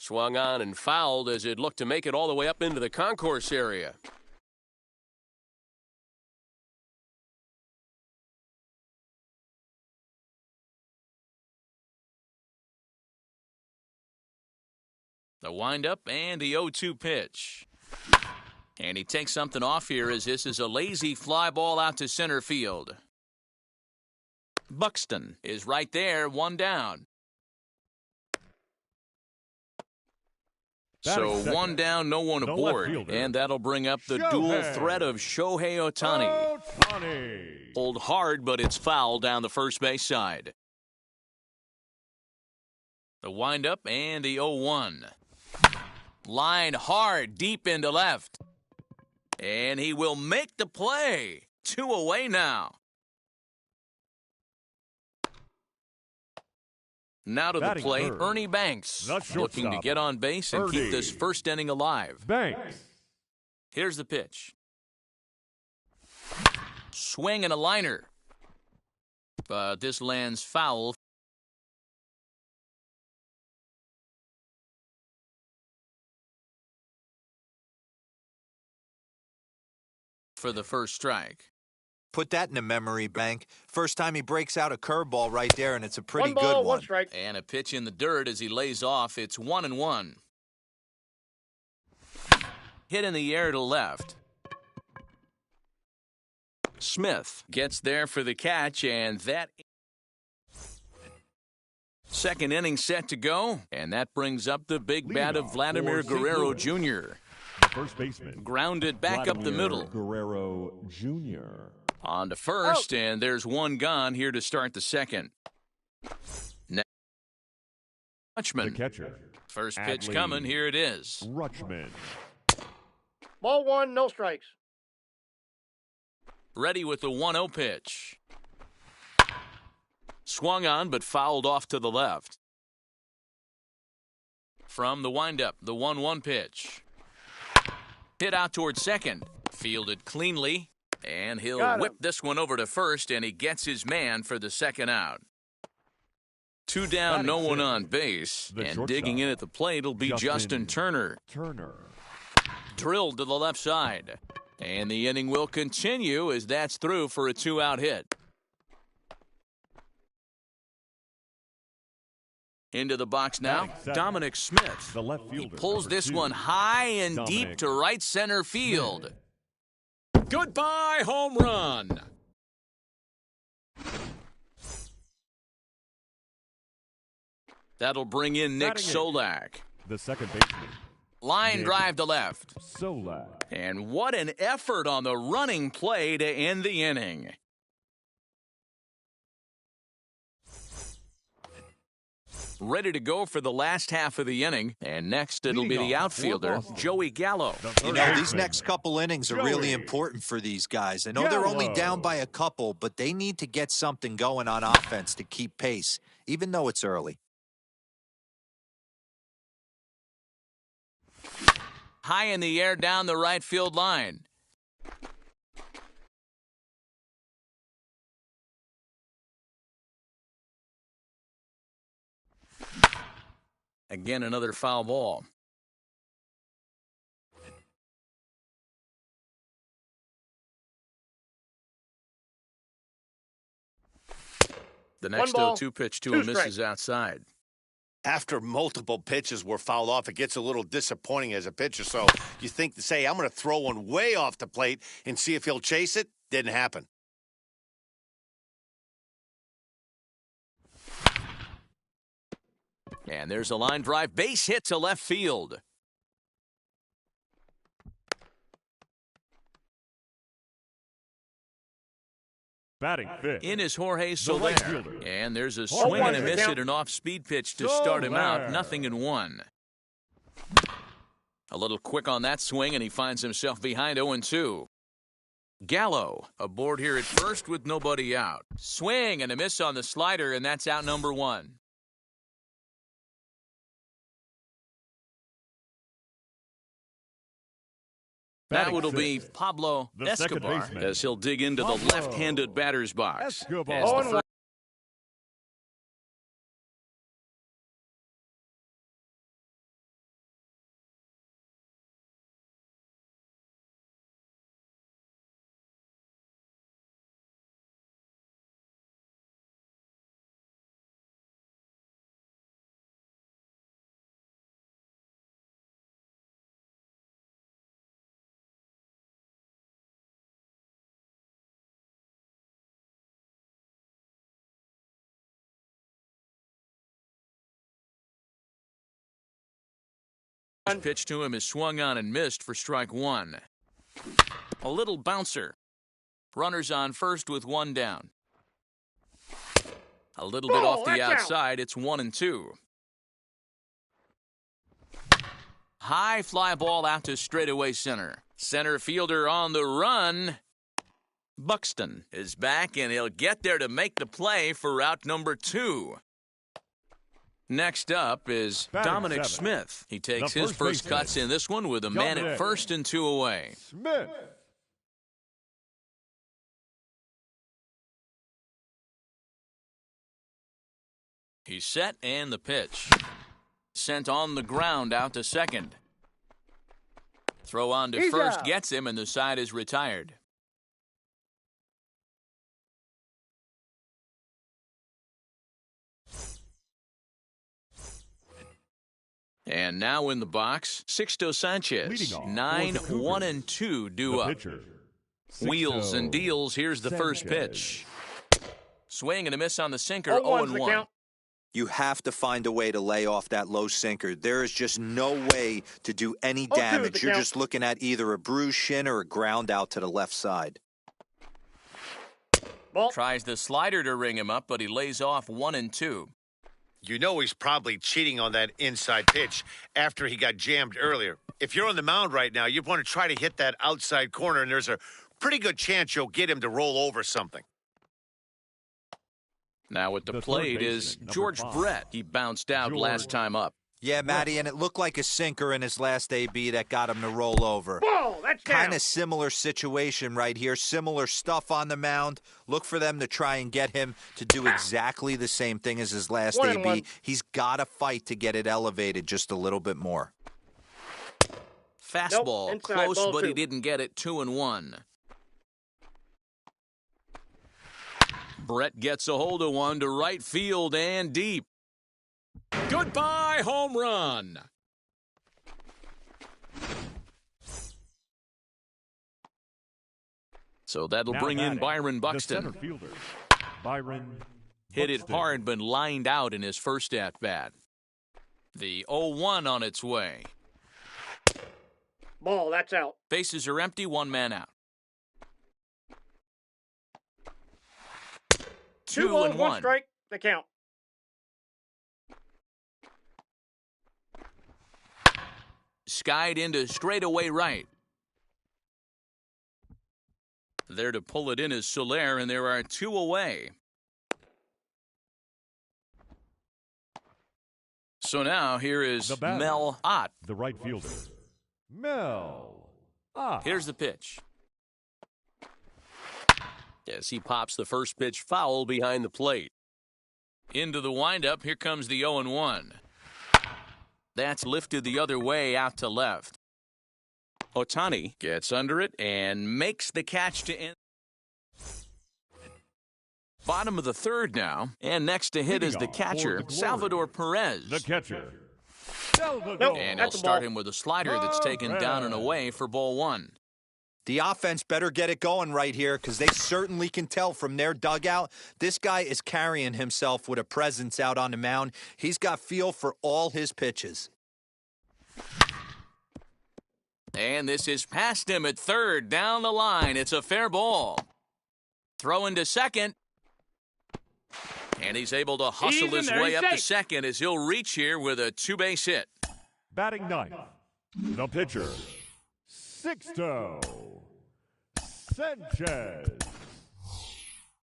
Swung on and fouled as it looked to make it all the way up into the concourse area. The windup and the 0-2 pitch. And he takes something off here as this is a lazy fly ball out to center field. Buxton is right there, one down. So one down, no one aboard. And that'll bring up the dual threat of Shohei Ohtani. Pulled hard, but it's foul down the first base side. The windup and the 0-1. Line hard, deep into left. And he will make the play. 2 away now. Now to the plate, Ernie Banks, looking to get on base and keep this first inning alive. Banks. Here's the pitch. Swing and a liner. But this lands foul. For the first strike. Put that in a memory bank. First time he breaks out a curveball right there, and it's a pretty good one. 1 strike. And a pitch in the dirt as he lays off. It's 1-1. Hit in the air to left. Smith gets there for the catch, and that second inning set to go. And that brings up the big bat of Vladimir Guerrero Jr. First baseman. Grounded back up the middle. Guerrero Jr. On to first, and there's one gone here to start the second. Rutschman. The catcher. First pitch coming, here it is. Rutschman. Ball 1, no strikes. Ready with the 1-0 pitch. Swung on, but fouled off to the left. From the windup, the 1-1 pitch. Hit out toward second. Fielded cleanly. And he'll whip this one over to first, and he gets his man for the second out. 2 down, no one on base. And digging in at the plate will be Justin Turner. Drilled to the left side. And the inning will continue as that's through for a 2-out hit. Into the box now, Dominic Smith. The left fielder. He pulls this one high and deep to right center field. Goodbye, home run. That'll bring in Nick Solak. The second baseman. Line drive to left. Solak. And what an effort on the running play to end the inning. Ready to go for the last half of the inning. And next it'll be the outfielder, Joey Gallo. You know, these next couple innings are really important for these guys. I know they're only down by a couple, but they need to get something going on offense to keep pace, even though it's early. High in the air down the right field line. Again, another foul ball. The next 0-2 pitch to him misses outside. After multiple pitches were fouled off, it gets a little disappointing as a pitcher. So you think to say, I'm going to throw one way off the plate and see if he'll chase it? Didn't happen. And there's a line drive base hit to left field. Batting fifth. In is Jorge Soler. And there's a swing and a miss at an off-speed pitch to start him out. 0-1. A little quick on that swing, and he finds himself behind 0-2. Gallo aboard here at first with nobody out. Swing and a miss on the slider, and that's out number 1. That will be Pablo Escobar as he'll dig into the left-handed batter's box. Pitch to him is swung on and missed for strike one. A little bouncer. Runners on first with one down. A little bit off the outside. It's 1-2. High fly ball out to straightaway center. Center fielder on the run. Buxton is back, and he'll get there to make the play for out number 2. Next up is Dominic Smith. He takes his first cuts in this one with a man at first and 2 away. Smith. He's set, and the pitch. Sent on the ground out to second. Throw on to first gets him, and the side is retired. And now in the box, Sixto Sanchez. 9-1-2 due up. Wheels and deals. Here's the first pitch. Swing and a miss on the sinker. 0-1. You have to find a way to lay off that low sinker. There is just no way to do any damage. You're just looking at either a bruised shin or a ground out to the left side. Tries the slider to ring him up, but he lays off 1-2. You know he's probably cheating on that inside pitch after he got jammed earlier. If you're on the mound right now, you want to try to hit that outside corner, and there's a pretty good chance you'll get him to roll over something. Now at the plate is George Brett. He bounced out last time up. Yeah, Matty, and it looked like a sinker in his last AB that got him to roll over. Whoa, that's kind of similar situation right here. Similar stuff on the mound. Look for them to try and get him to do exactly the same thing as his last AB. He's got to fight to get it elevated just a little bit more. Fastball, close, but he didn't get it. 2-1. Brett gets a hold of one to right field and deep. Goodbye, home run. So that'll bring in Byron Buxton. The center fielder, Byron Hit it hard, but lined out in his first at-bat. The 0-1 on its way. Ball, that's out. Bases are empty, one man out. 2-1, 1 strike, the count. Skied into straightaway right. There to pull it in is Soler, and there are 2 away. So now here is Mel Ott. The right fielder, Mel Ott. Here's the pitch. As he pops the first pitch foul behind the plate. Into the windup, here comes the 0-1. That's lifted the other way out to left. Ohtani gets under it and makes the catch to end. Bottom of the third now, and next to hit is the catcher, Salvador Perez. The catcher, Nope, and he'll start him with a slider that's taken down and away for ball 1. The offense better get it going right here because they certainly can tell from their dugout. This guy is carrying himself with a presence out on the mound. He's got feel for all his pitches. And this is past him at third, down the line. It's a fair ball. Throw into second. And he's able to hustle his way up to second as he'll reach here with a 2-base hit. Batting ninth, the pitcher, Sixto Sanchez.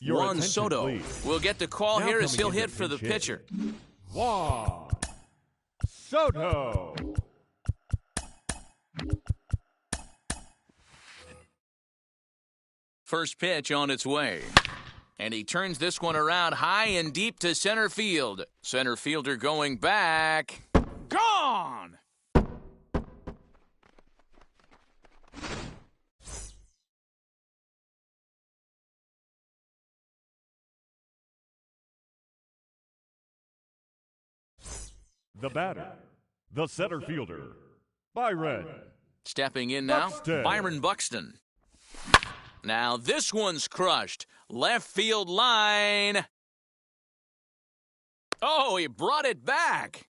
Juan Soto will get the call Now here as he'll coming hit for the pinch pitcher. Juan Soto. First pitch on its way. And he turns this one around high and deep to center field. Center fielder going back. Gone! The batter, the center fielder, Byron. Stepping in now, Buxton. Byron Buxton. Now this one's crushed. Left field line. Oh, he brought it back.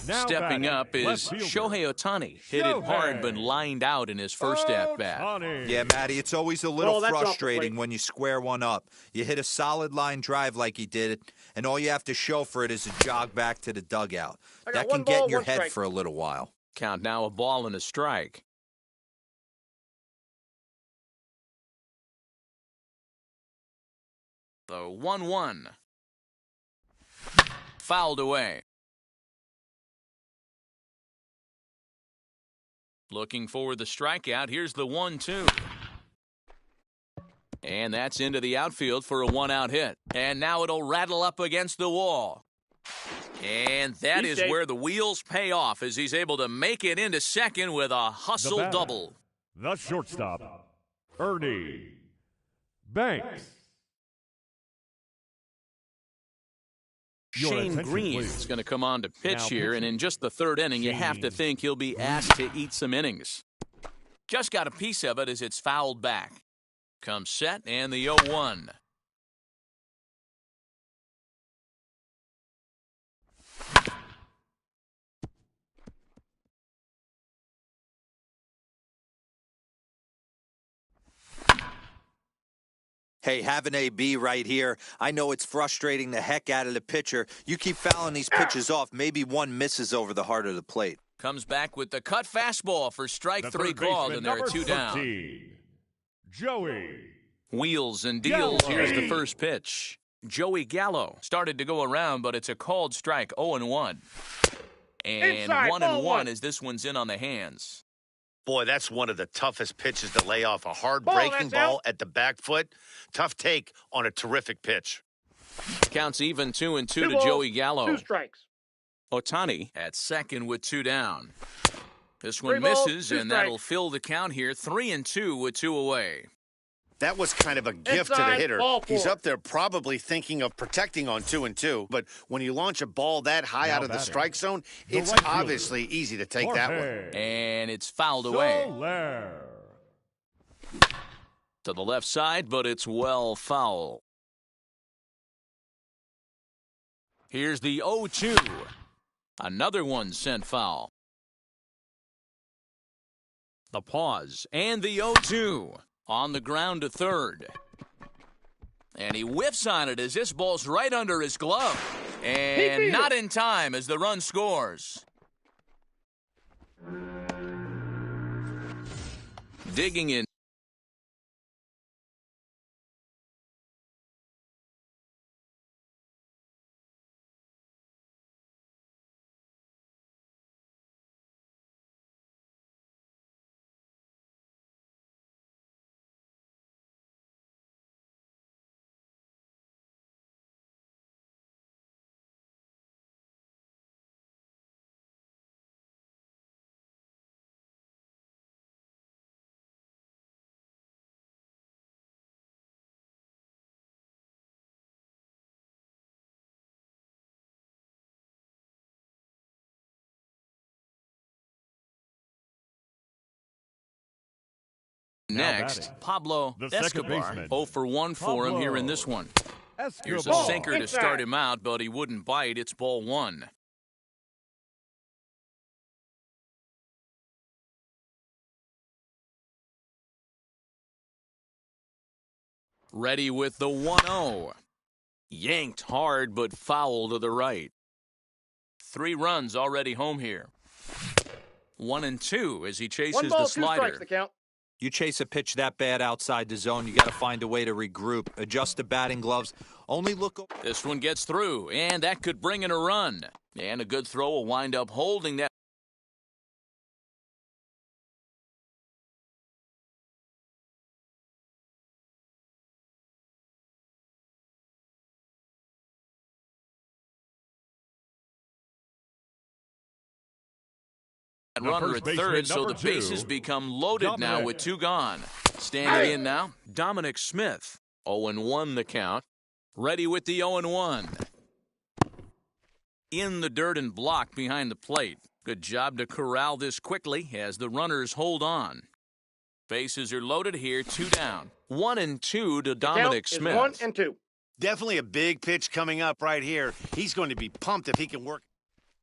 Now Stepping batting, up is left fielder, Shohei Ohtani. Hit it hard, but lined out in his first at-bat. Ohtani. Yeah, Matty, it's always a little That's off the frustrating plate. when you square one up. You hit a solid line drive like he did, and all you have to show for it is a jog back to the dugout. I got That one can get ball, in your one head strike. for a little while. Count now, a ball and a strike. The 1-1. Fouled away. Looking for the strikeout. Here's the 1-2. And that's into the outfield for a one-out hit. And now it'll rattle up against the wall. And that He's is safe. where the wheels pay off as he's able to make it into second with a hustle batter, double. The shortstop, Ernie Banks. Your Shane attention, Green please. is going to come on to pitch Now here, and pitching. in just the third inning, you have to Shane think he'll be asked to eat some innings. Just got a piece of it as it's fouled back. Comes set, and the 0-1. Hey, have an AB right here. I know it's frustrating the heck out of the pitcher. You keep fouling these pitches off. Maybe one misses over the heart of the plate. Comes back with the cut fastball for strike The three third called, baseman, and there are number two down. 13, Joey. Wheels and deals. Gallo. Here's the first pitch. Joey Gallo started to go around, but it's a called strike, 0-1. And Inside, 1-1 1. as this one's in on the hands. Boy, that's one of the toughest pitches to lay off. A hard Ball, breaking that's ball out. at the back foot. Tough take on a terrific pitch. Counts even 2-2 Two to balls, Joey Gallo. 2 strikes. Ohtani at second with 2 down. This one 3 balls, misses, 2 and that'll strikes. fill the count here. 3-2 with 2 away. That was kind of a gift to the Inside, hitter. ball He's 4. up there probably thinking of protecting on 2-2. But when you launch a ball that high Now out of the batting, strike zone, the it's right fielder, obviously easy to take that one. Jorge And it's fouled away Soler. to the left side, but it's well foul. Here's the 0-2. Another one sent foul. The pause and the 0-2 on the ground to third. And he whiffs on it as this ball's right under his glove. And not in time as the run scores. Digging in. Next, batting, Pablo the second Escobar. baseman, 0 for 1 for him here in Pablo this one. Here's a Escobar. sinker to Inside. start him out, but he wouldn't bite. It's ball 1. Ready with the 1-0. Yanked hard, but foul to the right. 3 runs already home here. 1-2 as he 1 chases ball, the 2 strikes slider. the count. You chase a pitch that bad outside the zone, you got to find a way to regroup, adjust the batting gloves. Only look. This one gets through, and that could bring in a run. And a good throw will wind up holding that. The Runner first at baseman, third, so number the bases 2, become loaded now Dominic. with 2 gone. Standing in now, Dominic Smith. 0-1 the count. Ready with the 0-1. In the dirt and blocked behind the plate. Good job to corral this quickly as the runners hold on. Bases are loaded here, 2 down. 1-2 to Dominic Count is Smith. 1 and 2. Definitely a big pitch coming up right here. He's going to be pumped if he can work.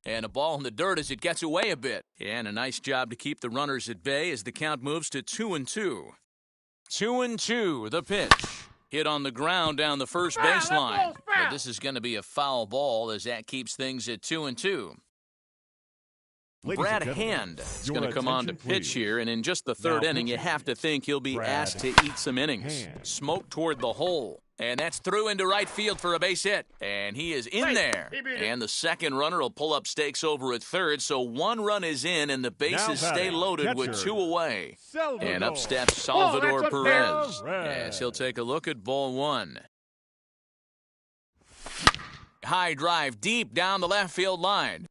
And a ball in the dirt as it gets away a bit. And a nice job to keep the runners at bay as the count moves to 2-2. 2-2, the pitch. Hit on the ground down the first baseline. But this is going to be a foul ball as that keeps things at 2-2. Brad Hand is going to come on to pitch here, and in just the third inning, you have to think he'll be asked to eat some innings. Smoke toward the hole, and that's through into right field for a base hit, and he is in there. And the second runner will pull up stakes over at third, so one run is in, and the bases stay loaded with two away. And up steps Salvador Perez as he'll take a look at ball one. High drive deep down the left field line.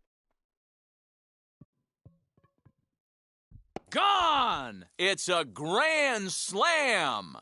Gone! It's a grand slam!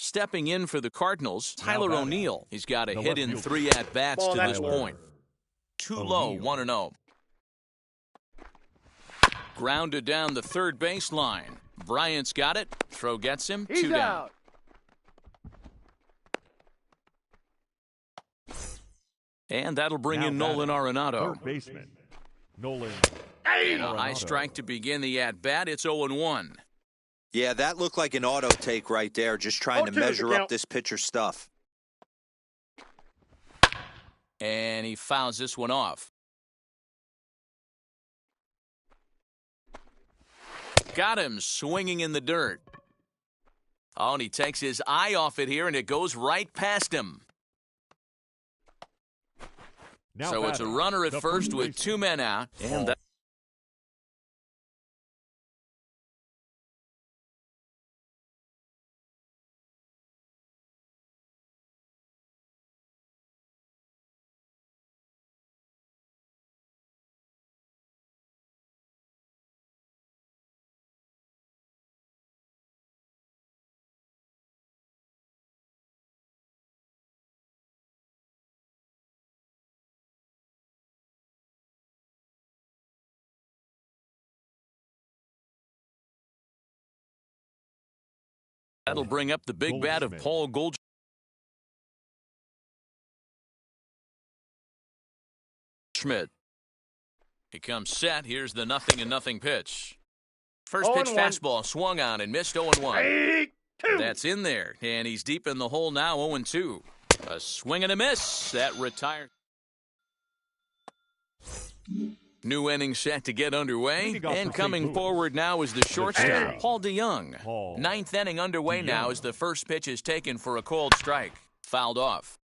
Stepping in for the Cardinals, Tyler batting, O'Neill. He's got a the hit left in fielder. 3 at-bats Ball, to that's this one. point. Too low, O'Neill. 1-0. Grounded down the third baseline. Bryant's got it. Throw gets him. He's 2 down. out. And that'll bring Now in Nolan batting, Arenado. Third baseman, Nolan. And a high Arenado. strike to begin the at-bat. It's 0-1. Yeah, that looked like an auto take right there, just trying to 0-2 measure the up count. this pitcher's stuff. And he fouls this one off. Got him swinging in the dirt. Oh, and he takes his eye off it here, and it goes right past him. Now So it's a batting, runner at the first with baseman, 2 men out. And that that'll bring up the big bat of Goldschmidt. Paul Goldschmidt. He comes set. Here's the 0-0 pitch. First pitch 0-1. fastball swung on and missed 0-1. 8-2. That's in there, and he's deep in the hole now, 0-2. A swing and a miss. That retired. New inning set to get underway, Leading off and for coming St. Louis. forward now is the shortstop, Hey. Paul DeYoung. Paul Ninth inning underway now DeYoung. as the first pitch is taken for a called strike. Fouled off.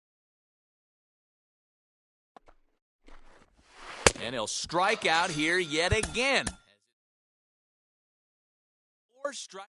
And he'll strike out here yet again. 4 strikes.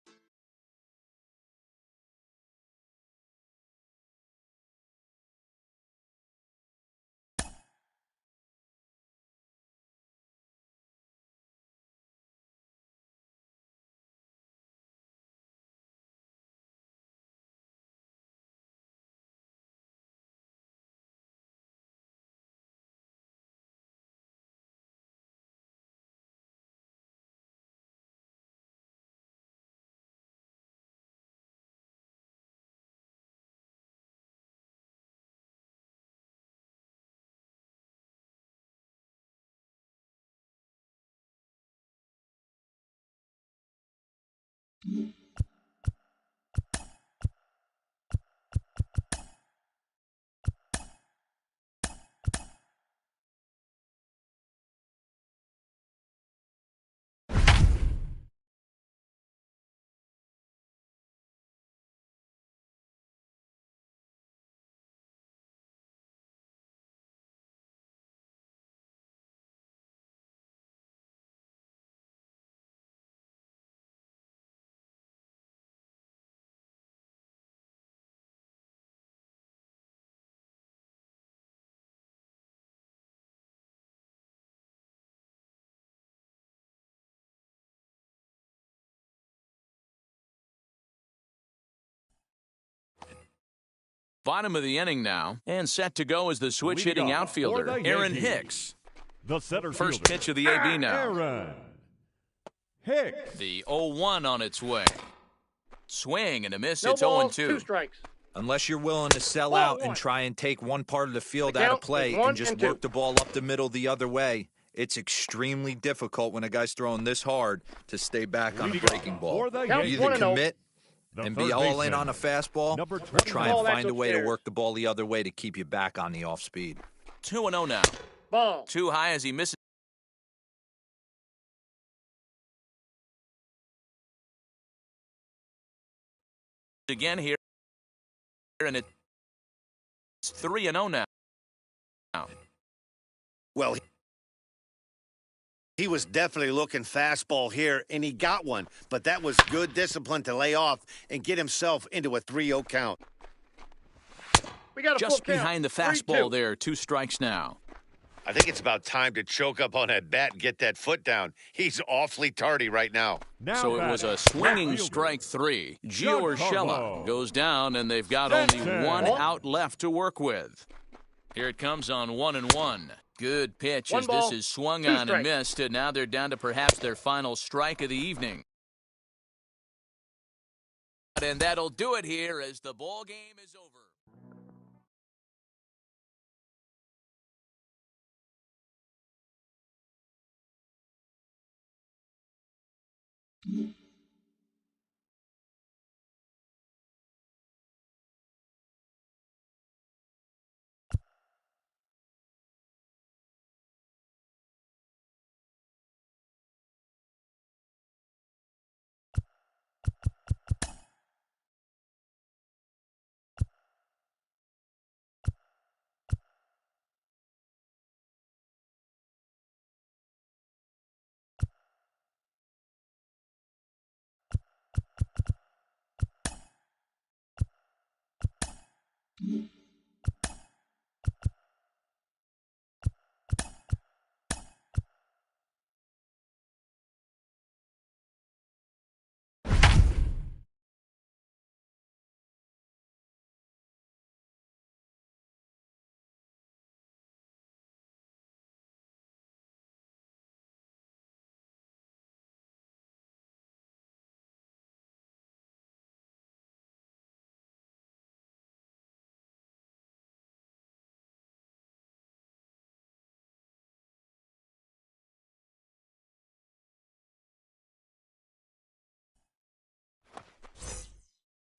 Bottom of the inning now, and set to go is the switch Leading hitting off for outfielder, the Aaron Yankees. Hicks. The center First fielder, pitch of the AB now. Aaron Hicks. The 0-1 on its way. Swing and a miss. No It's balls, 0-2. 2 strikes. Unless you're willing to sell Ball out and one. try and take one part of the field The out of count play is 1 and just and 2. work the ball up the middle the other way, it's extremely difficult when a guy's throwing this hard to stay back on a Leading breaking off ball. for the Count You Yankees. either 1-0. commit The and third be all in baseman, on a fastball, number or 20. try Ball, and that's find a way to upstairs. work the ball the other way to keep you back on the off speed. 2-0 now. Ball. Too high as he misses. Again here, and it's 3-0 now. Well, he was definitely looking fastball here, and he got one. But that was good discipline to lay off and get himself into a 3-0 count. We got a Just full count. behind the 3-2. fastball there. 2 strikes now. I think it's about time to choke up on that bat and get that foot down. He's awfully tardy right now. So it was a swinging strike 3. Gio Urshela goes down, and they've got only one out left to work with. Here it comes on 1-1. Good pitch as this is swung on and missed, and now they're down to perhaps their final strike of the evening. And that'll do it here as the ball game is over.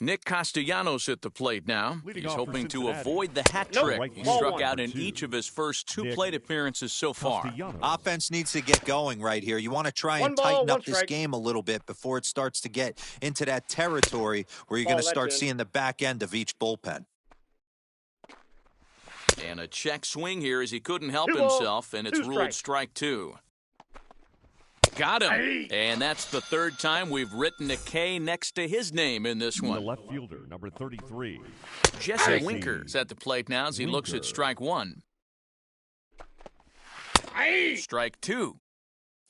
Nick Castellanos at the plate now. He's hoping to avoid the hat trick. He struck out in each of his first 2 plate appearances so far. Offense needs to get going right here. You want to try and tighten up this game a little bit before it starts to get into that territory where you're going to start seeing the back end of each bullpen. And a check swing here as he couldn't help himself, and it's ruled strike 2. Got him. And that's the 3rd time we've written a K next to his name in this one. The left fielder, number 33. Jesse Winker's at the plate now as he looks at strike 1. Strike 2.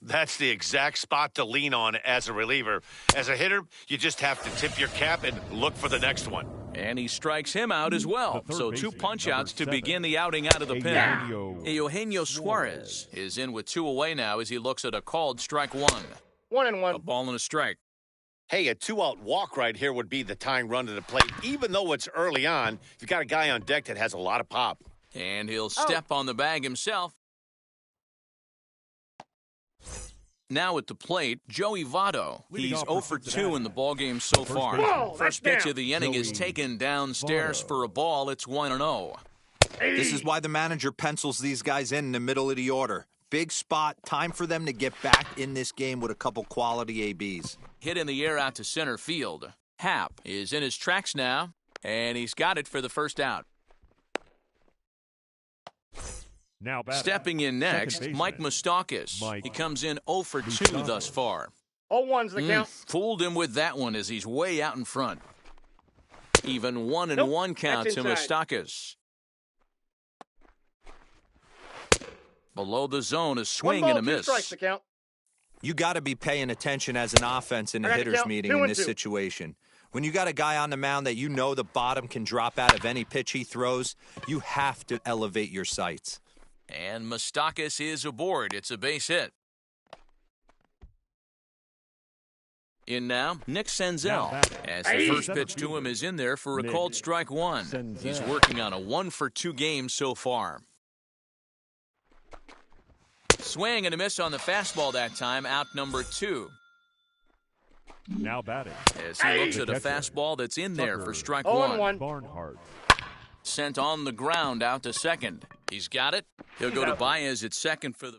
That's the exact spot to lean on as a reliever. As a hitter, you just have to tip your cap and look for the next one. And he strikes him out as well. So 2 punch-outs to begin the outing out of the pen. Eugenio Suarez is in with 2 away now as he looks at a called strike 1. 1-1. A ball and a strike. Hey, a 2-out walk right here would be the tying run to the plate. Even though it's early on, you've got a guy on deck that has a lot of pop. And he'll step on the bag himself. Now at the plate, Joey Votto. He's 0 for 2 in the ballgame so far. First pitch of the inning is taken downstairs for a ball. It's 1-0. This is why the manager pencils these guys in the middle of the order. Big spot, time for them to get back in this game with a couple quality ABs. Hit in the air out to center field. Happ is in his tracks now, and he's got it for the first out. Now stepping in next, Mike Moustakas. He comes in 0 for 2 thus far. 0-1's the count. Fooled him with that one as he's way out in front. Even 1-1 count to Moustakas. Below the zone, a swing and a miss. 2 strikes the count. You got to be paying attention as an offense in a hitter's meeting in this situation. When you got a guy on the mound that you know the bottom can drop out of any pitch he throws, you have to elevate your sights. And Moustakas is aboard. It's a base hit. In now, Nick Senzel. As the first pitch to him is in there for a called strike 1. He's working on a 1 for 2 game so far. Swing and a miss on the fastball that time, out number 2. Now batting. As he looks at a fastball that's in there for strike 1. Barnhart. Sent on the ground out to second. He's got it. He'll go to Baez at second for the...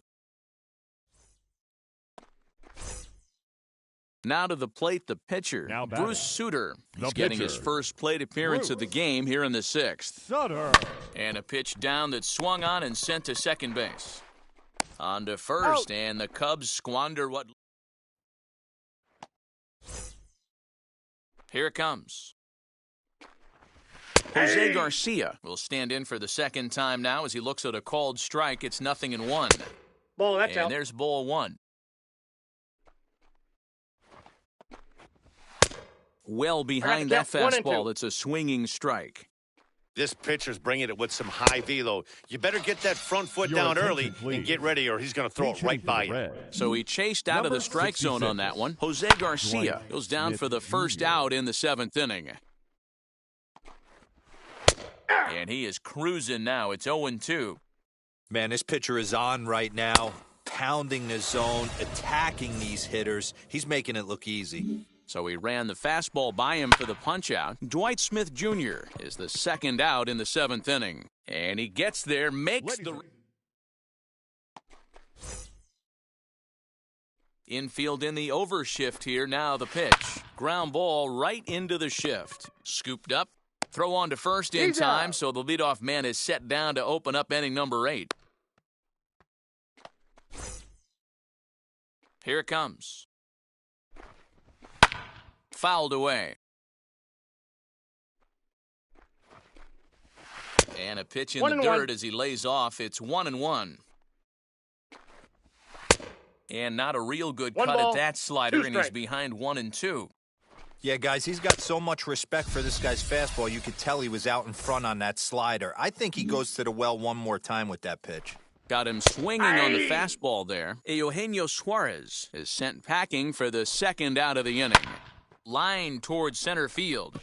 Now to the plate, the pitcher, Bruce Sutter. He's getting his first plate appearance of the game here in the 6th. Sutter. And a pitch down that swung on and sent to second base. On to first, and the Cubs squander what... Here it comes. Jose Garcia will stand in for the second time now as he looks at a called strike. It's 0-1. Ball, that's And out. there's ball one. Well behind that count. 1 and 2. fastball. It's a swinging strike. This pitcher's bringing it with some high velo. You better get that front foot Your down attention, early please. and get ready, or he's going to throw it Reaching right for by the you. red. So he chased out of Number the strike zone on 66. that one. Jose Garcia Dwight goes down Smith for the first Jr. out in the 7th inning. And he is cruising now. It's 0-2. Man, this pitcher is on right now, pounding the zone, attacking these hitters. He's making it look easy. So he ran the fastball by him for the punch-out. Dwight Smith Jr. is the second out in the 7th inning. And he gets there, makes the... Infield in the overshift here. Now the pitch. Ground ball right into the shift. Scooped up. Throw on to first in He's time, out. so the leadoff man is set down to open up inning number 8. Here it comes. Fouled away. And a pitch in the 1-1. dirt as he lays off. It's 1-1. And not a real good One cut ball, at that slider, 2 and he's strikes. behind 1-2. Yeah, guys, he's got so much respect for this guy's fastball, you could tell he was out in front on that slider. I think he goes to the well one more time with that pitch. Got him swinging on the fastball there. Eugenio Suarez is sent packing for the second out of the inning. Line towards center field.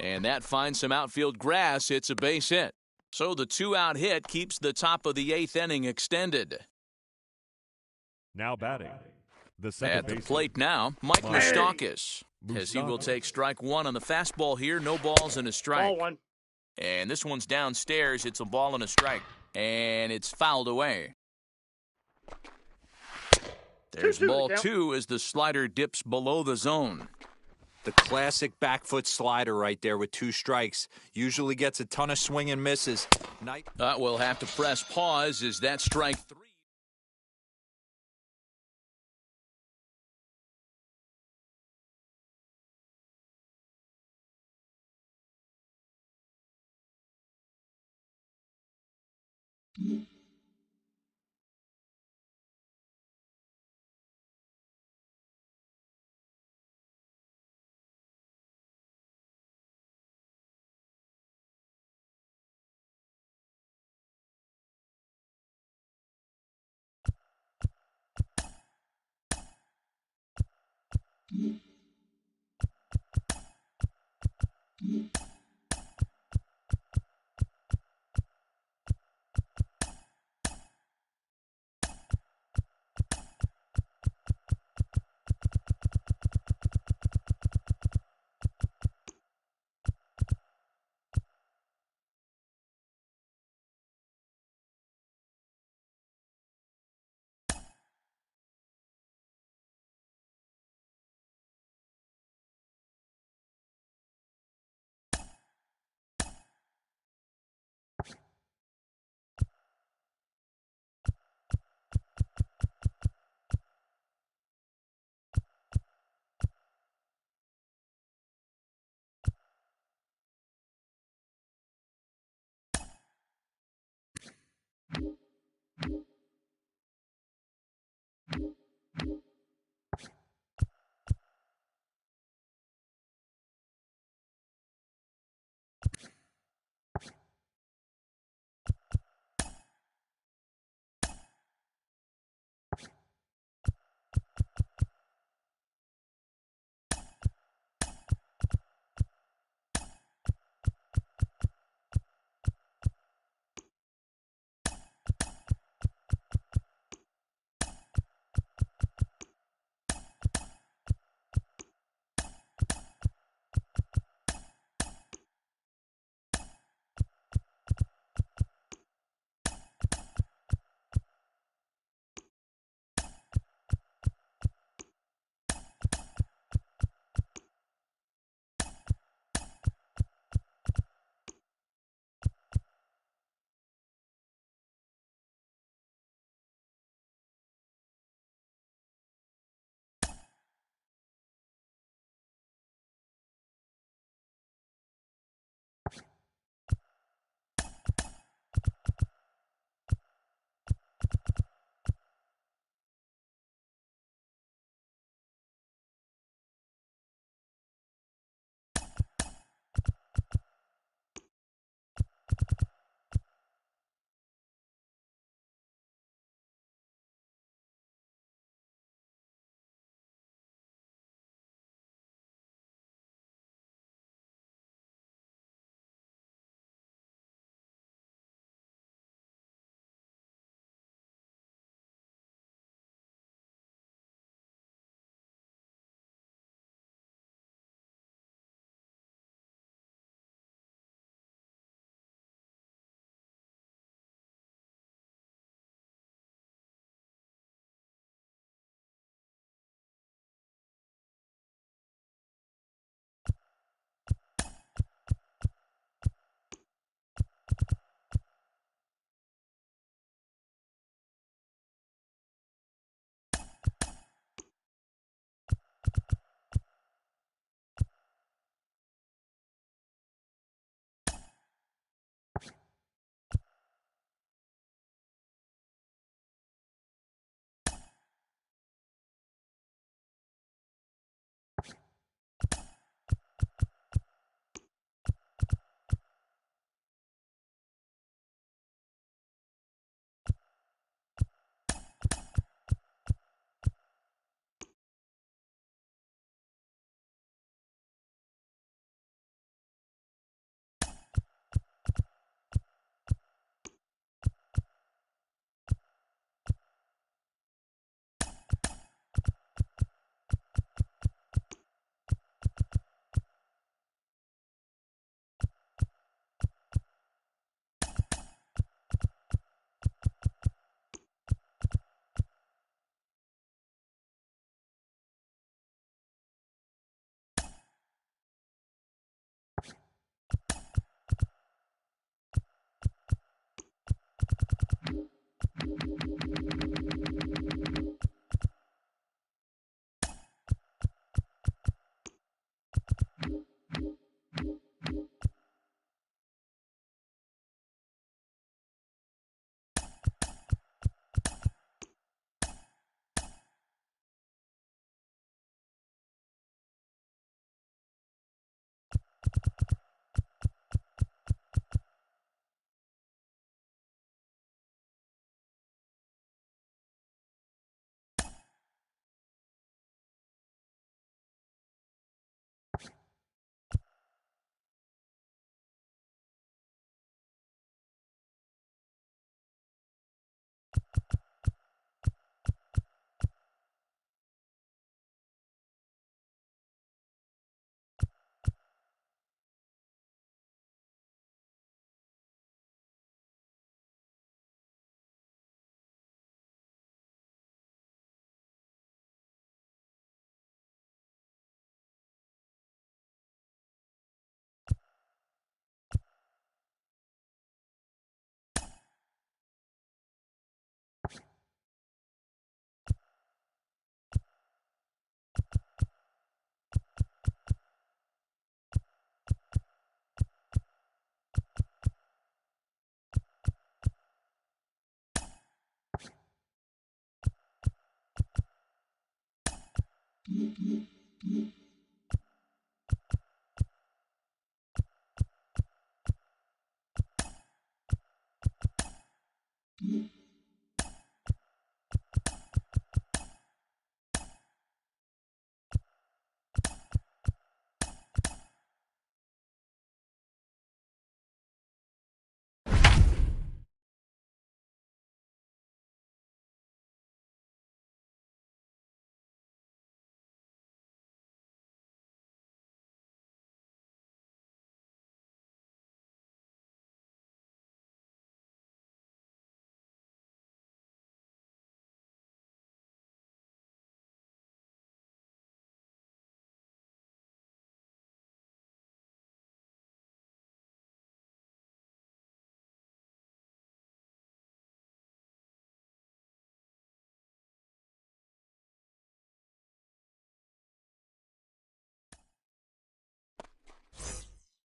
And that finds some outfield grass. It's a base hit. So the 2-out hit keeps the top of the 8th inning extended. Now batting. The second At the baseman, plate now, Mike Hey. Moustakas. As he will take strike 1 on the fastball here. No balls and a strike. Ball 1. And this one's downstairs. It's a ball and a strike. And it's fouled away. There's 2-2 the ball count. 2 as the slider dips below the zone. The classic back foot slider right there with 2 strikes. Usually gets a ton of swing and misses. We'll have to press pause as that strike 3.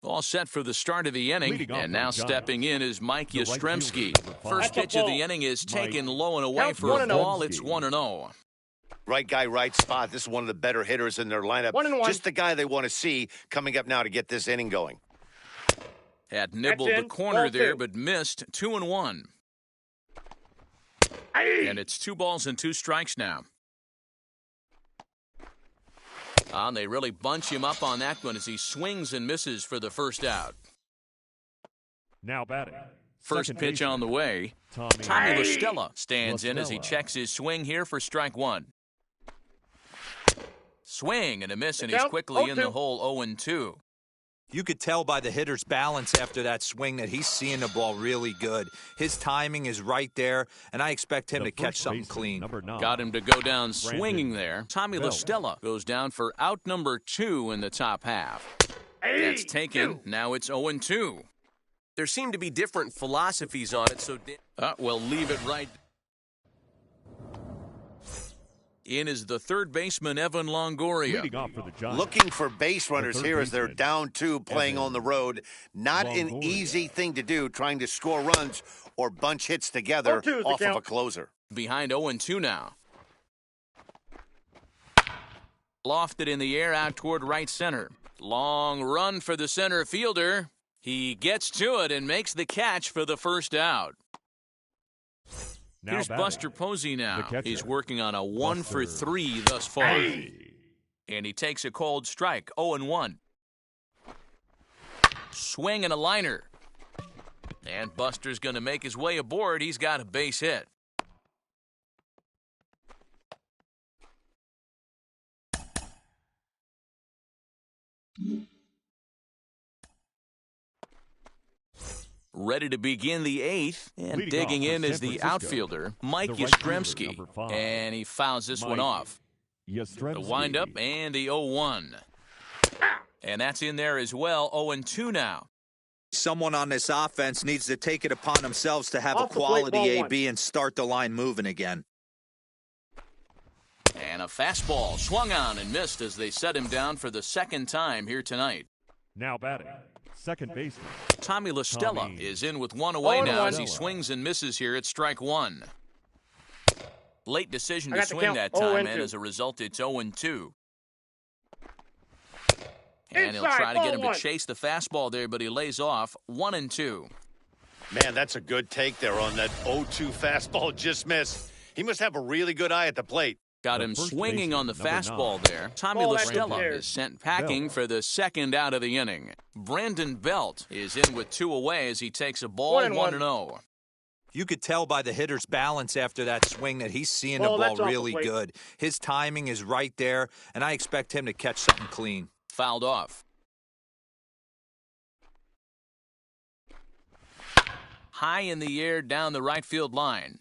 All set for the start of the inning, and now stepping in is Mike Yastrzemski. First That's a pitch of ball. the inning is taken low and away Counts for a 1-0. ball. It's 1-0. Right guy, right spot. This is one of the better hitters in their lineup. 1-1. Just the guy they want to see coming up now to get this inning going. Had nibbled That's the in. corner Ball there, 2. but missed. 2-1. And it's 2 balls and 2 strikes now. And they really bunch him up on that one as he swings and misses for the first out. Now batting. First Second pitch baseman, on the way. Tommy Tommy La Stella stands in as he LaStella. checks his swing here for strike 1. Swing and a miss, and he's Count quickly in the 0-2. hole 0-2. You could tell by the hitter's balance after that swing that he's seeing the ball really good. His timing is right there, and I expect him The to catch first something baseman, clean. Number 9. Got him to go down swinging there. Tommy La Bell. Stella goes down for out number 2 in the top half. That's taken. Now it's 0-2. There seem to be different philosophies on it, so We'll leave it right. In is the third baseman, Evan Longoria. Leading off for the Giants. Looking for base runners third here as they're baseman, down 2 playing Evan on the road. Not an Longoria. easy thing to do, trying to score runs or bunch hits together 0-2 is the off of count. a closer. Behind 0-2 now. Lofted in the air out toward right center. Long run for the center fielder. He gets to it and makes the catch for the first out. Now Here's batting. Buster Posey The now. catcher, He's working on a 1 for Buster 3 thus far. And he takes a cold strike, 0-1. Swing and a liner. And Buster's going to make his way aboard. He's got a base hit. Ready to begin the 8th, and Leading digging off for in is San the Francisco, outfielder, Mike the right fielder, Yastrzemski. number 5, And he fouls this one Mike off. The Yastrzemski. windup and the 0-1. And that's in there as well, 0-2 now. Someone on this offense needs to take it upon themselves to have Off a the plate, quality ball AB and start the line moving again. And a fastball swung on and missed as they set him down for the second time here tonight. Now batting. Second baseman. Tommy La Stella Tommy. is in with 1 away 0-1. now as he swings and misses here at strike 1. Late decision I to got the swing count, that time, 0-2. and as a result, it's 0-2. And he'll Inside, try to get him ball to 1. chase the fastball there, but he lays off 1-2. Man, that's a good take there on that 0-2 fastball just missed. He must have a really good eye at the plate. Got The him first swinging baseman, on the number fastball 9. there. Tommy Ball La that Stella there. is sent packing Belt. for the second out of the inning. Brandon Belt is in with 2 away as he takes a ball 1-1. 1-0. You could tell by the hitter's balance after that swing that he's seeing the Well, ball that's off the really plate. good. His timing is right there, and I expect him to catch something clean. Fouled off. High in the air down the right field line.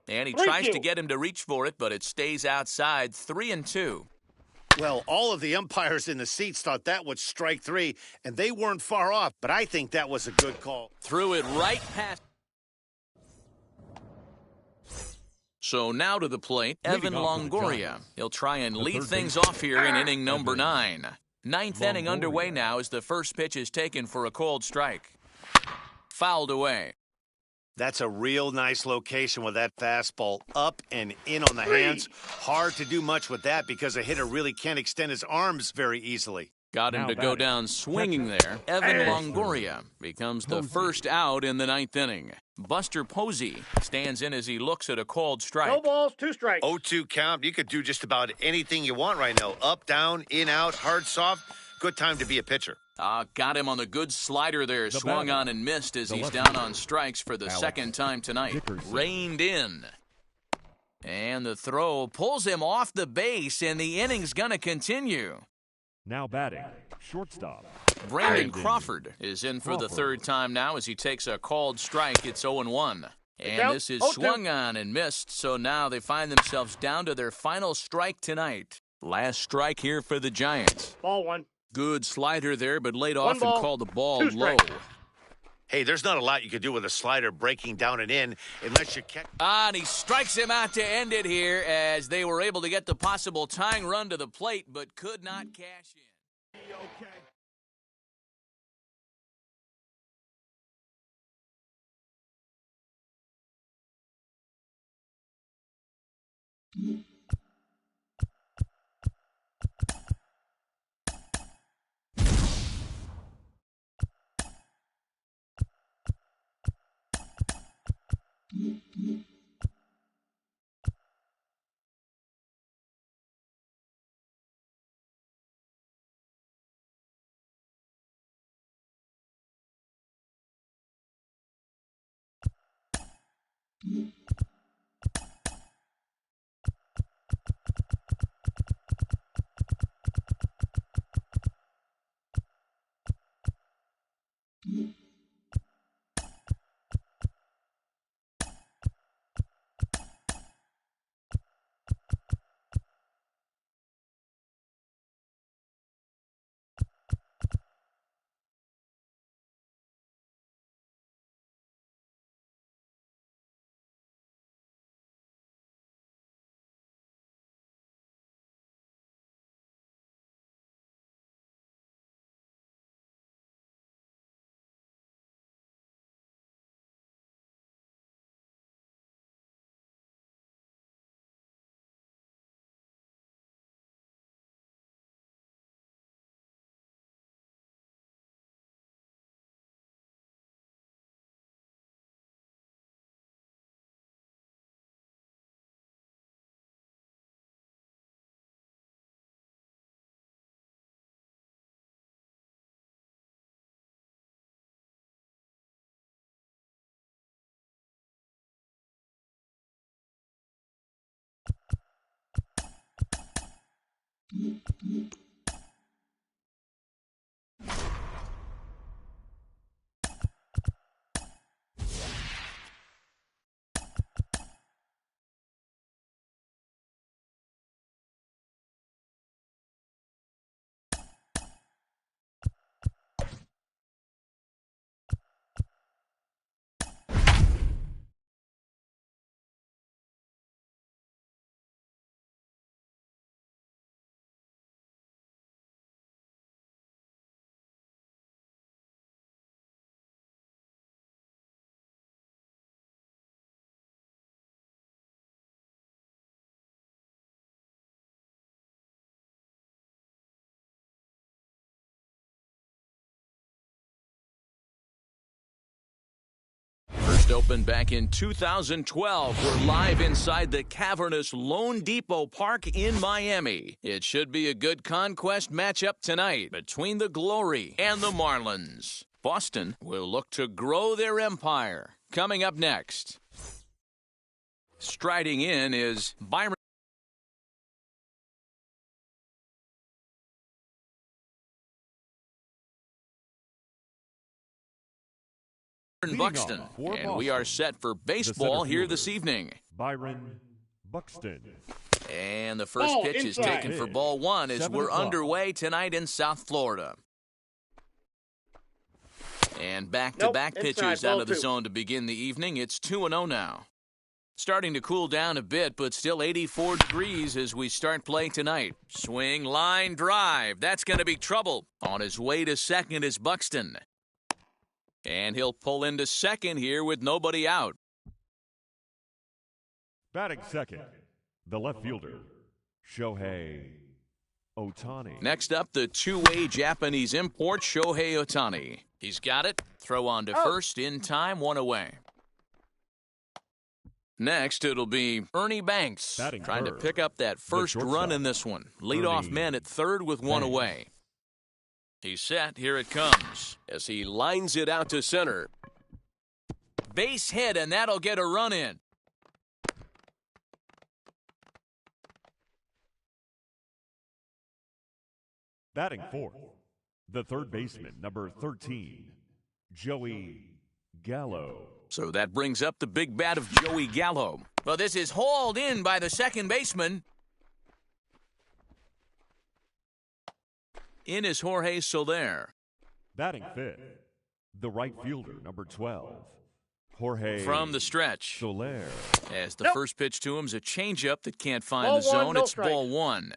And he Thank tries to you. get him to reach for it, but it stays outside. 3-2. Well, all of the umpires in the seats thought that was strike 3, and they weren't far off, but I think that was a good call. Threw it right past. So now to the plate, Evan Leading off for the Longoria. Giants, He'll try and the lead third things baseman, off here in inning number Evan 9. Ninth inning underway Longoria. now as the first pitch is taken for a cold strike. Fouled away. That's a real nice location with that fastball up and in on the hands. Hard to do much with that because a hitter really can't extend his arms very easily. Got him to go down swinging there. Evan Longoria becomes the first out in the ninth inning. Buster Posey stands in as he looks at a called strike. No balls, 2 strikes. 0-2 count. You could do just about anything you want right now. Up, down, in, out, hard, soft. Good time to be a pitcher. Got him on the good slider there. Swung on and missed as he's down on strikes for the second time tonight. Reined in. And the throw pulls him off the base, and the inning's going to continue. Now batting, shortstop. Brandon Crawford is in for the third time now as he takes a called strike. It's 0-1. And this is swung on and missed, so now they find themselves down to their final strike tonight. Last strike here for the Giants. Ball 1. Good slider there, but laid off and called the ball low. Hey, there's not a lot you could do with a slider breaking down and in unless you catch. And he strikes him out to end it here as they were able to get the possible tying run to the plate, but could not cash in. First opened back in 2012. We're live inside the cavernous Lone Depot Park in Miami. It should be a good conquest matchup tonight between the Glory and the Marlins. Boston will look to grow their empire. Coming up next. Striding in is Byron Buxton, and we are set for baseball here this evening. Byron Buxton. And the first pitch is taken for ball 1 as we're underway tonight in South Florida. And back-to-back pitches out of the zone to begin the evening. It's 2-0 now. Starting to cool down a bit, but still 84 degrees as we start play tonight. Swing, line, drive. That's going to be trouble. On his way to second is Buxton. And he'll pull into second here with nobody out. Batting second, the left fielder, Shohei Ohtani. Next up, the two-way Japanese import, Shohei Ohtani. He's got it. Throw on to first in time, one away. Next, it'll be Ernie Banks Batting trying third, to pick up that first run in this one. Leadoff man at third with one away. He's set. Here it comes. As he lines it out to center. Base hit, and that'll get a run in. Batting fourth, the third baseman, number 13, Joey Gallo. So that brings up the big bat of Joey Gallo. Well, this is hauled in by the second baseman. In is Jorge Soler. Batting fifth, the right fielder, number 12, Jorge From the stretch. Soler. As the first pitch to him is a changeup that can't find Ball the zone. one, no It's strike. ball one.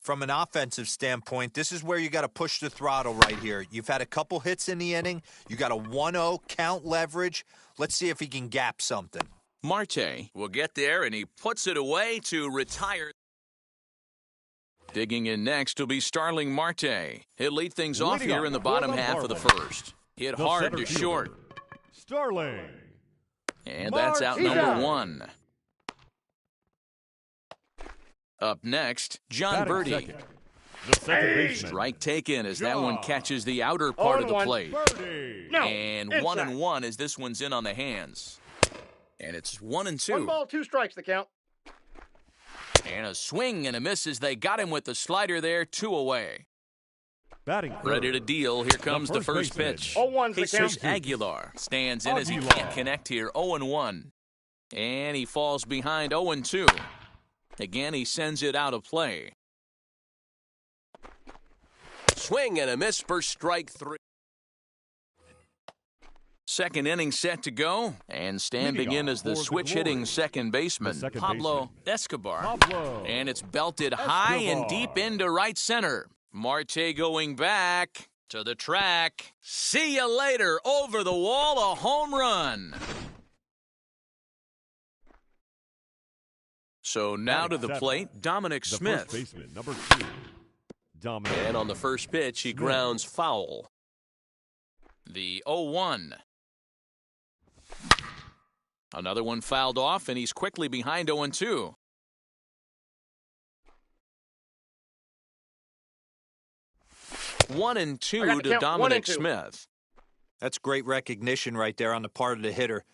From an offensive standpoint, this is where you got to push the throttle right here. You've had a couple hits in the inning. You got a 1-0 count leverage. Let's see if he can gap something. Marte will get there, and he puts it away to retire. Digging in next will be Starling Marte. He'll lead things off Leading here off in the for bottom the half of the Marlins. first. Hit The hard center to fielder, short. Starling. And that's out Martinez. number one. Up next, John Batting Birdie. second, the second baseman, Strike taken as that one John catches the outer part of the 0-1. plate. Birdie. No. And inside. 1-1 as this one's in on the hands. And it's 1-2. 1 ball, 2 strikes the count. And a swing and a miss as they got him with the slider there, 2 away. Batting third, Ready to deal. Here comes the first baseman, pitch. 0-1's the Jesus count. Aguilar stands in as he Aguilar. can't connect here. 0-1. And he falls behind 0-2. Again, he sends it out of play. Swing and a miss for strike 3. Second inning set to go. And standing Leading in off as the for the switch-hitting Glory, second baseman, the second Pablo baseman, Escobar. Pablo And it's belted high and Escobar. deep into right center. Marte going back to the track. See you later. Over the wall, a home run. So now to Batting the seventh, plate, Dominic the Smith. first baseman, number 2, Dominic. And on the first pitch, he Smith. grounds foul. The 0-1. Another one fouled off, and he's quickly behind 0-2. One and I got two to to count 1 Dominic and 2. Smith. That's great recognition right there on the part of the hitter.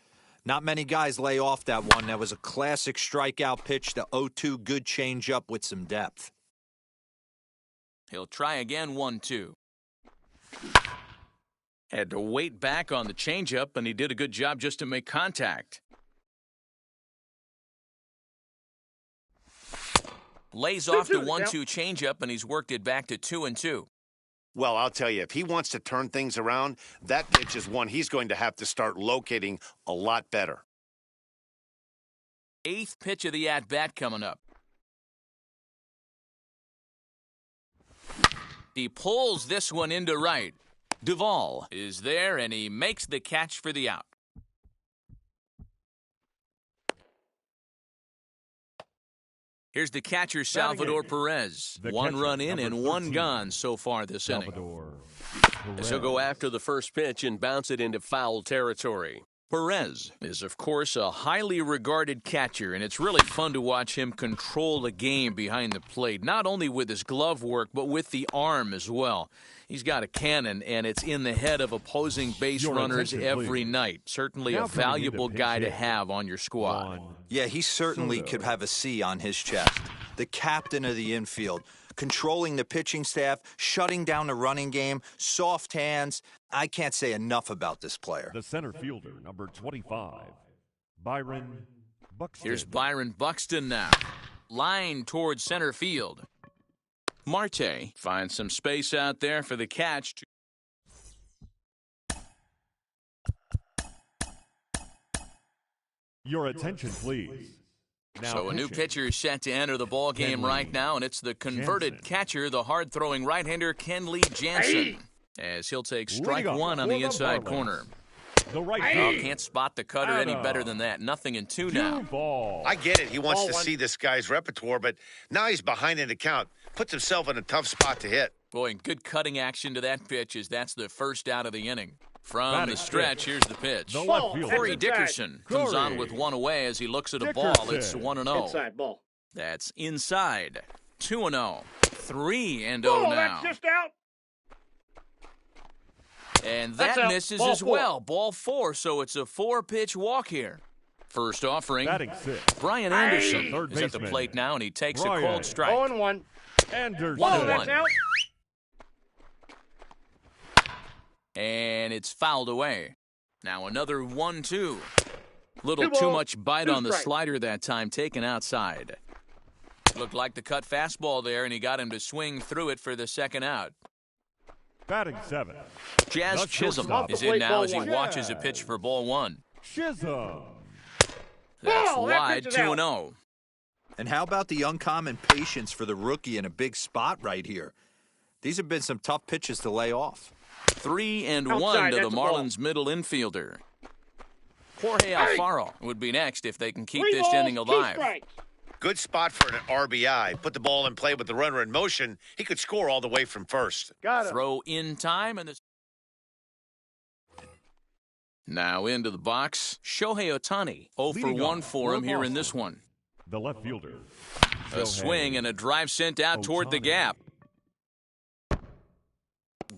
Not many guys lay off that one. That was a classic strikeout pitch. The 0-2 good changeup with some depth. He'll try again, 1-2. Had to wait back on the changeup, and he did a good job just to make contact. Lays off the 2-2 1-2 changeup, and he's worked it back to 2-2. Well, I'll tell you, if he wants to turn things around, that pitch is one he's going to have to start locating a lot better. Eighth pitch of the at-bat coming up. He pulls this one into right. Duvall is there, and he makes the catch for the out. Here's the catcher, Salvador Perez. The One catcher, run in number and one 13, gone so far this inning. Salvador As he'll go Perez. after the first pitch and bounce it into foul territory. Perez is, of course, a highly regarded catcher, and it's really fun to watch him control the game behind the plate, not only with his glove work, but with the arm as well. He's got a cannon, and it's in the head of opposing base Your runners attention, every please. night. Certainly Now a coming into valuable pinch guy to hit. have on your squad. Juan Yeah, he certainly Soto. could have a C on his chest. The captain of the infield, controlling the pitching staff, shutting down the running game, soft hands. I can't say enough about this player. The center fielder, number 25, Byron Buxton. Here's Byron Buxton now. Line towards center field. Marte finds some space out there for the catch. Your attention, please. Now So a new pitching. pitcher is set to enter the ball game Kenley right now, and it's the converted Jansen. catcher, the hard-throwing right-hander Kenley Jansen. as he'll take strike Leading off one on the for inside Marlins, corner. The right Oh, fielder, can't spot the cutter any better than that. Nothing in two now. Duvall. I get it. He wants Ball to one. see this guy's repertoire, but now he's behind in the count. Puts himself in a tough spot to hit. Boy, and good cutting action to that pitch as that's the first out of the inning. From Batting the stretch, fifth, here's the pitch. the Ball, left fielder, Corey inside. Dickerson comes on Corey with one away as he looks at a ball. It's Dickerson. 1-0. Inside ball. That's inside. 2-0. 3-0 Ball, now. that's just out. And That's that out. misses Ball as four. well. Ball 4, so it's a 4-pitch walk here. First offering, batting sixth, Brian Anderson Hey. Third is at the baseman. plate now, and he takes Brian. a cold strike. 0-1. Anderson. Ball, 1-1. that's out. And it's fouled away. Now another 1-2. Little Two too balls, much bite two on the strikes. slider that time, taken outside. Looked like the cut fastball there, and he got him to swing through it for the second out. Batting seventh, Jazz The Chisholm shortstop. is in Plate, now ball as he one. watches a pitch for ball 1. Chisholm. That's Ball, that wide, pitch is out. 2-0. And how about the uncommon patience for the rookie in a big spot right here? These have been some tough pitches to lay off. 3-1 Outside, to the that's a ball. Marlins middle infielder. Jorge Alfaro would be next if they can keep 3 this balls, inning 2 alive. strikes. Good spot for an RBI. Put the ball in play with the runner in motion. He could score all the way from first. Got it. Throw in time, and the now into the box. Shohei Ohtani, 0 for Leading 1 off for him for here in Boston. this one. The left fielder, A swing and a drive sent out toward the Ohtani. gap.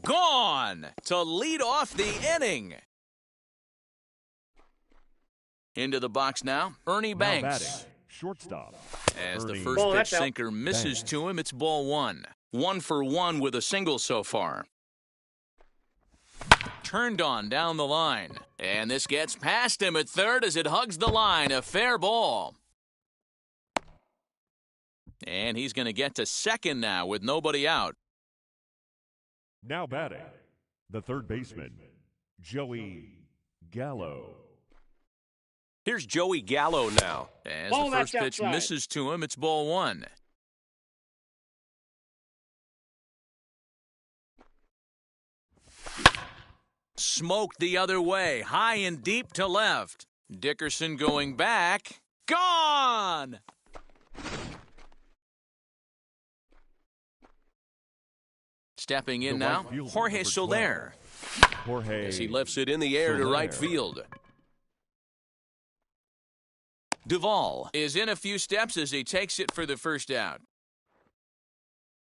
Gone to lead off the inning. Into the box now, Ernie Now Banks. batting, shortstop. As the Ernie first Ball, pitch that's out. sinker misses Banks. to him, it's ball 1. 1 for 1 with a single so far. Turned on down the line. And this gets past him at third as it hugs the line. A fair ball. And he's going to get to second now with nobody out. Now batting, the third baseman, Joey Gallo. Here's Joey Gallo now. As Ball, the first that's pitch outside. misses to him, it's ball 1. Smoked the other way, high and deep to left. Dickerson going back. Gone! Stepping in The now, right fielder, Jorge number Soler, 12. Jorge. as he lifts it in the air to right Soler. field. Duvall is in a few steps as he takes it for the first out.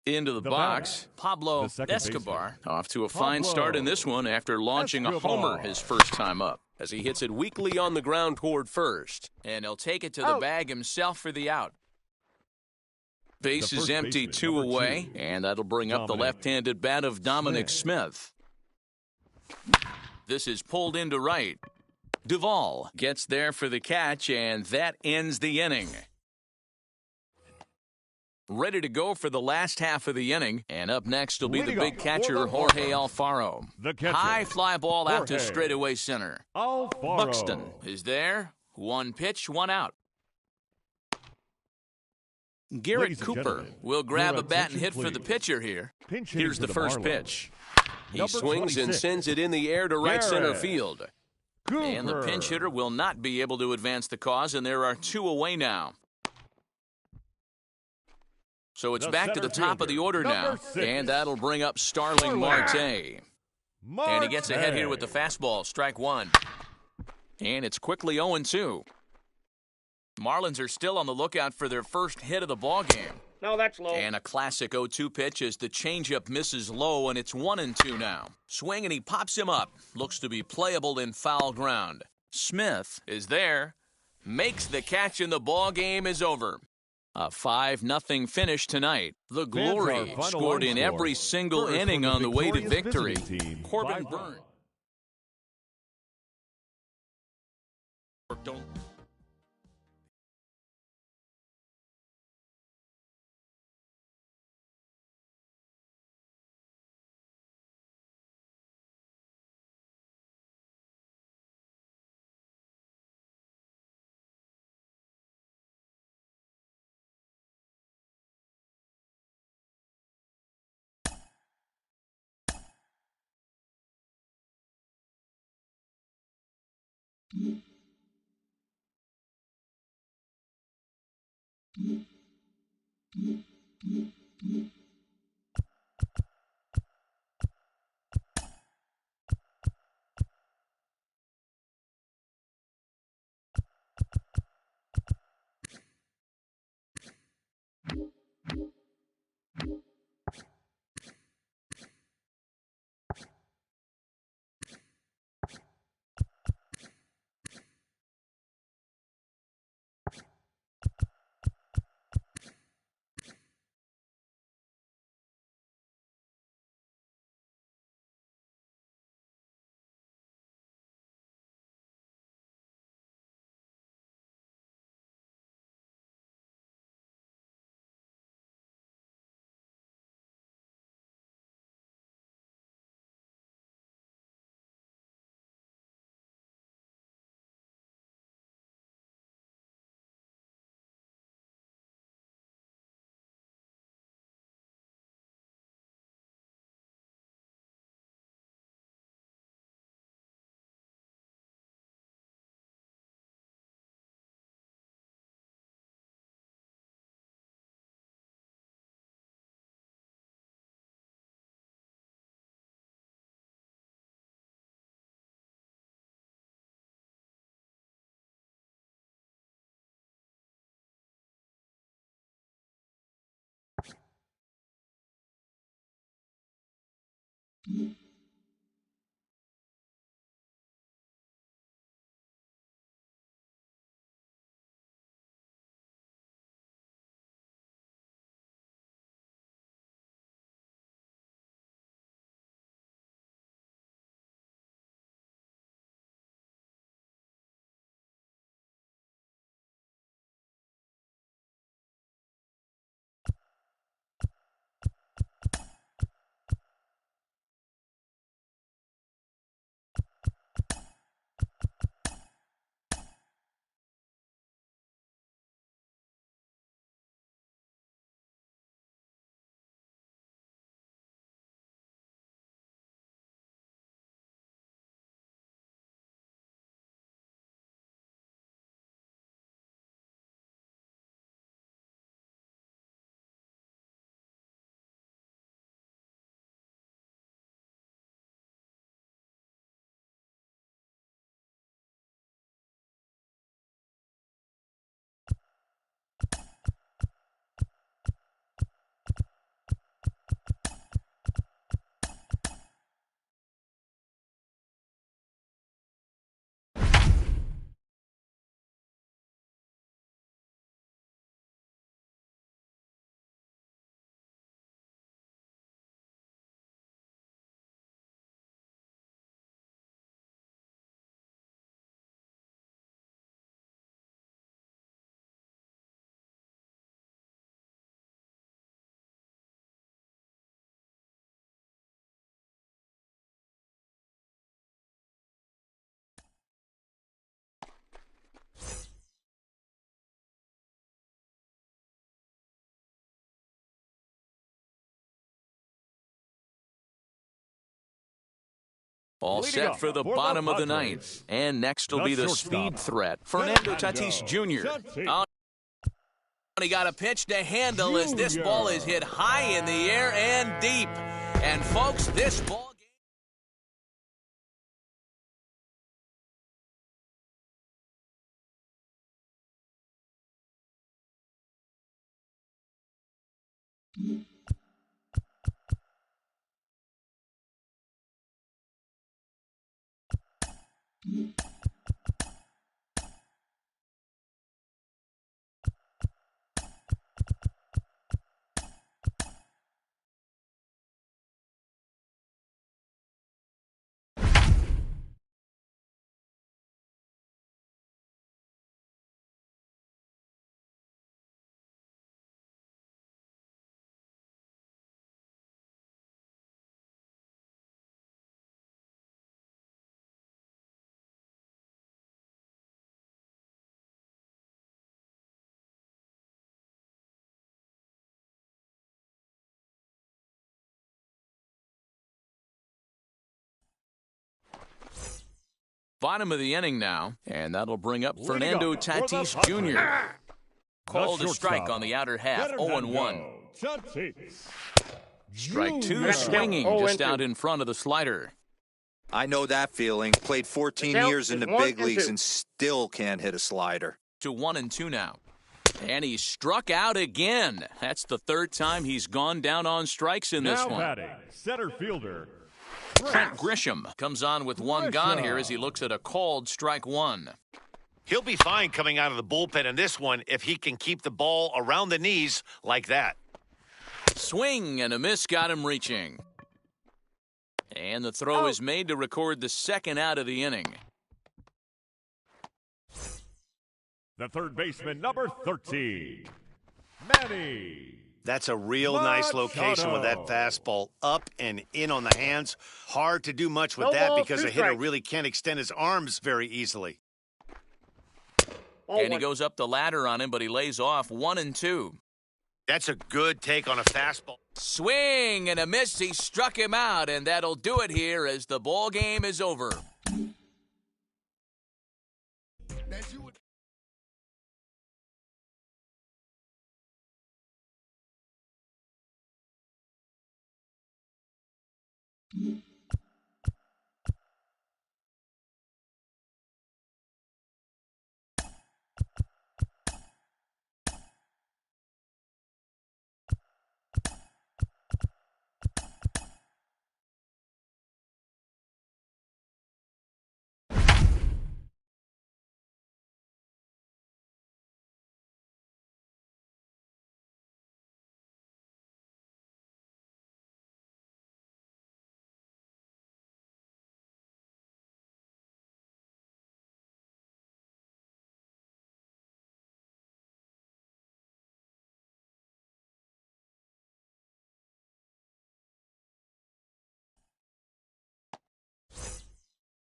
Into the The box, batter, Pablo the second Escobar baseman. off to a fine Pablo start in this one after launching a homer Escobar. his first time up. As he hits it weakly on the ground toward first. And he'll take it to the Out. bag himself for the out. Base The is first empty, baseman, 2 number away, 2, and that'll bring up the Dominic left-handed bat of Dominic Smith. This is pulled into right. Duvall gets there for the catch, and that ends the inning. Ready to go for the last half of the inning, and up next will be the Leading big off catcher, for the Jorge Marlins, Alfaro. the catcher, High fly ball out to Jorge straightaway center. Alfaro. Buxton is there. 1 pitch, 1 out. Garrett Ladies and Cooper gentlemen, will grab your a bat and hit attention, for the please. pitcher here. Pinch hitting Here's for the first Marlins. pitch. He Number swings and 26. sends it in the air to right center Garrett field. Cooper. And the pinch hitter will not be able to advance the cause, and there are 2 away now. So it's The back to the center top of the fielder, order now. number 6. And that'll bring up Starling Marte. And he gets ahead here with the fastball, strike 1. And it's quickly 0-2. Marlins are still on the lookout for their first hit of the ballgame. No, that's low. And a classic 0-2 pitch as the changeup misses low, and it's 1-2 now. Swing, and he pops him up. Looks to be playable in foul ground. Smith is there, makes the catch, and the ball game is over. A 5-0 finish tonight. The Fans, our Glory final scored in line every score. single First inning from the on the way to victorious victory. visiting team, Corbin 5-1. Burns. All Leading set up for the for the bottom of the Padres. ninth. And next will The be the shortstop, speed threat, Fernando Tatis Jr. Tatis Oh, he got a pitch to handle as this ball is hit high in the air and deep. And folks, this ball Bottom of the inning now, and that'll bring up Leading Fernando up for the Tatis Padres. Jr. Called The a strike shortstop, on the outer half, Fernando 0-1. Tatis Strike two, Jr. swinging Oh, just and out two. in front of the slider. I know that feeling. Played 14 The count years in is the 1 big and leagues 2. and still can't hit a slider. To 1-2 now. And he struck out again. That's the third time he's gone down on strikes in this Now one. batting, center fielder, Trent Grisham comes on with one gone here as he looks at a called strike one. He'll be fine coming out of the bullpen in this one if he can keep the ball around the knees like that. Swing and a miss got him reaching. And the throw is made to record the second out of the inning. the third baseman, number 13, Manny. That's a real nice location with that fastball up and in on the hands. Hard to do much with No that balls, because two a hitter strikes. really can't extend his arms very easily. And he goes up the ladder on him, but he lays off 1-2. That's a good take on a fastball. Swing and a miss. He struck him out, and that'll do it here as the ball game is over.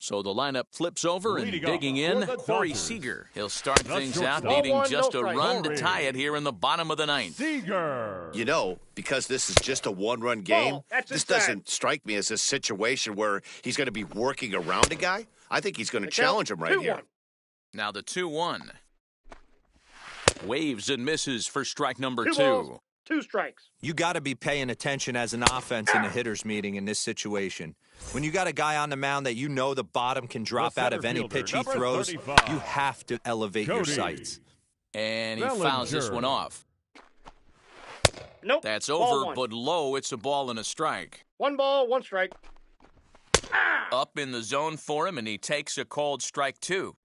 So the lineup flips over and Leading off digging for in, the Corey Dodgers. Seager. He'll start The things out, shortstop. needing 1-1, just no a strike. run to Corey. tie it here in the bottom of the ninth. Seager. You know, because this is just a one-run game, Ball. That's this his bag. doesn't strike me as a situation where he's going to be working around a guy. I think he's going to challenge him right here. Now the 2-1. Waves and misses for strike number Two two. balls. 2 strikes. You got to be paying attention as an offense in a hitter's meeting in this situation. When you got a guy on the mound that you know the bottom can drop The out of center any fielder, pitch he number throws, 35, you have to elevate your Cody sights. And he Bellinger. fouls this one off. Nope. That's Ball over, 1. but low. It's a ball and a strike. 1 ball, 1 strike. Up in the zone for him, and he takes a called strike two.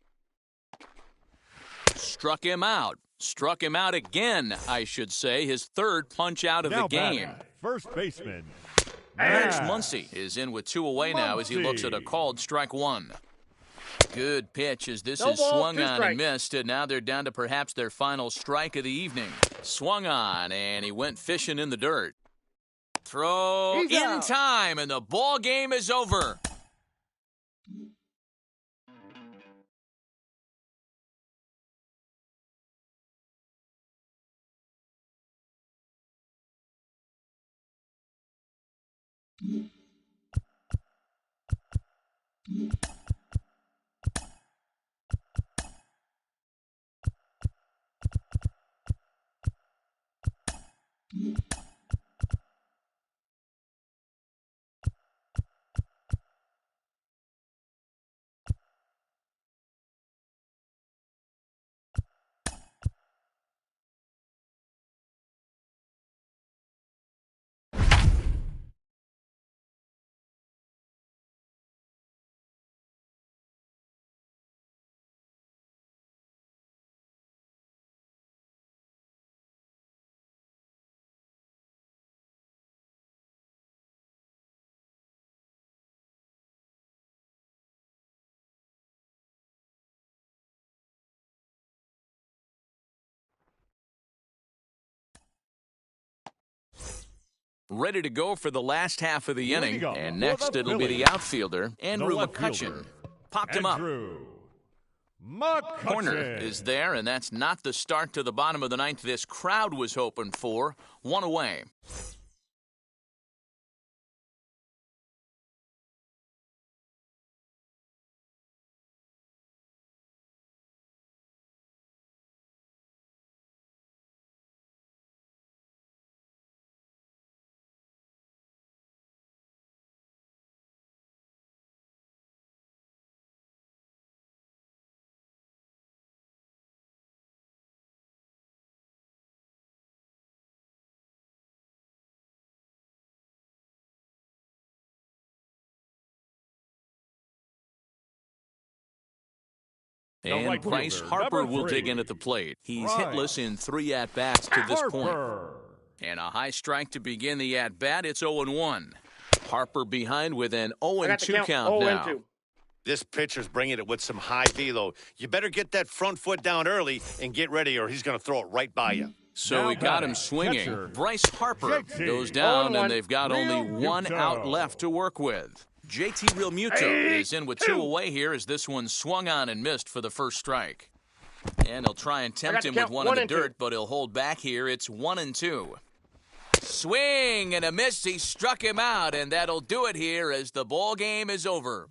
Struck him out. Struck him out again, I should say. His third punch out of Now the game. batting, first baseman, Max Matt Muncy is in with 2 away now as he looks at a Muncy. called strike one. Good pitch as this No is ball, swung 2 on and strikes. missed, and now they're down to perhaps their final strike of the evening. Swung on, and he went fishing in the dirt. Throw He's in out. time, and the ball game is over. Ready to go for the last half of the Leading inning. off And for next the it'll be the Phillies, outfielder, Andrew left McCutcheon. fielder, Popped him up. Andrew McCutcheon. Corner is there, and that's not the start to the bottom of the ninth this crowd was hoping for. 1 away. And right Bryce fielder, Harper number will dig 3. in at the plate. He's Bryce hitless in 3 at-bats to this point. Harper. And a high strike to begin the at-bat. It's 0-1. Harper behind with an I got the 0-2 count 0 now. and 2. This pitcher's bringing it with some high velo. You better get that front foot down early and get ready, or he's going to throw it right by you. So Now we got him batting, swinging. catcher, Bryce Harper JT. goes down, 0-1. and they've got only Real one Muto. out left to work with. JT Real Muto is in with 2 away here as this one swung on and missed for the first strike. And he'll try and tempt the him with count, one in 1 the and 2. dirt, but he'll hold back here. It's 1-2. Swing and a miss. He struck him out, and that'll do it here as the ball game is over.